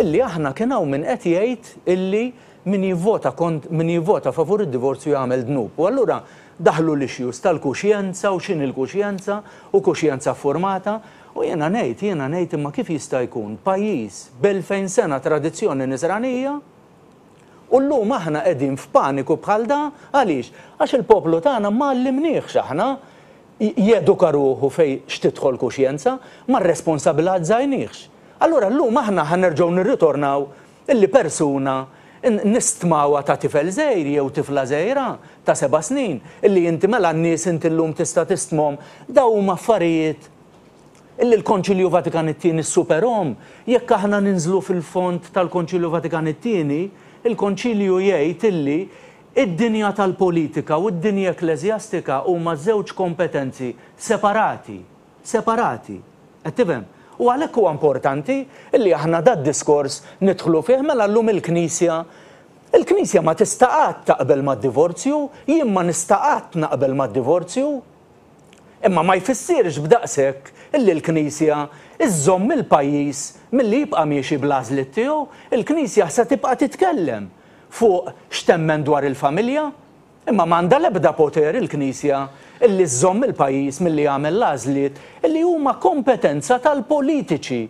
illi aħna kien hawn min qed jgħid illi min jivvota favur id-divorzju jagħmel dnub. U allura daħlu l-issues tal-kuxjenza u x'in il-kuxjenza u kuxjenza formata. U jiena ngħid imma kif jista' jkun pajjiż b'2000 sena tradizzjoni nisranija u llum aħna qegħdin f'paniku bħal dan għaliex? Għax il-poplu tagħna ma llimniex aħna jeduka ruħu fejn x'tidħol kuxjenza, ma rresponsabilizzajniex. Allura llum aħna ħanerġgħu nirritornaw illi persuna nistmawa ta' tifel żgħir jew tifla żgħira ta' 7 snin illi inti mela n-nies inti llum tista' tistmhom daw huma affarijiet illi l-Konċilju Vatikan it-Tieni ssuperhom. Jekk aħna ninżlu fil-fond tal-Konċilju Vatikan it-Tieni, il-Konċilju jgħid illi id-dinja tal-politika u d-dinja ekklesjastika huma żewġ kompetenzi separati. Qed tifhem? U għalhekk huwa importanti illi aħna dad-diskors nidħlu fih mela llum il-Knisja ma tista' qatt taqbel mad-divorzju, jien ma nista' qatt naqbel mad-divorzju. Imma ma jfissirx b'daqshekk illi l-Knisja iżżomm il-pajjiż milli jibqa' miexi bl-għażliet tiegħu, il-Knisja se tibqa' titkellem fuq x'temmen dwar il-familja, imma m'għandha l-ebda poter il-Knisja illi żżomm il-pajjiż milli jagħmel l-għażliet illi huma kompetenza tal-politiċi.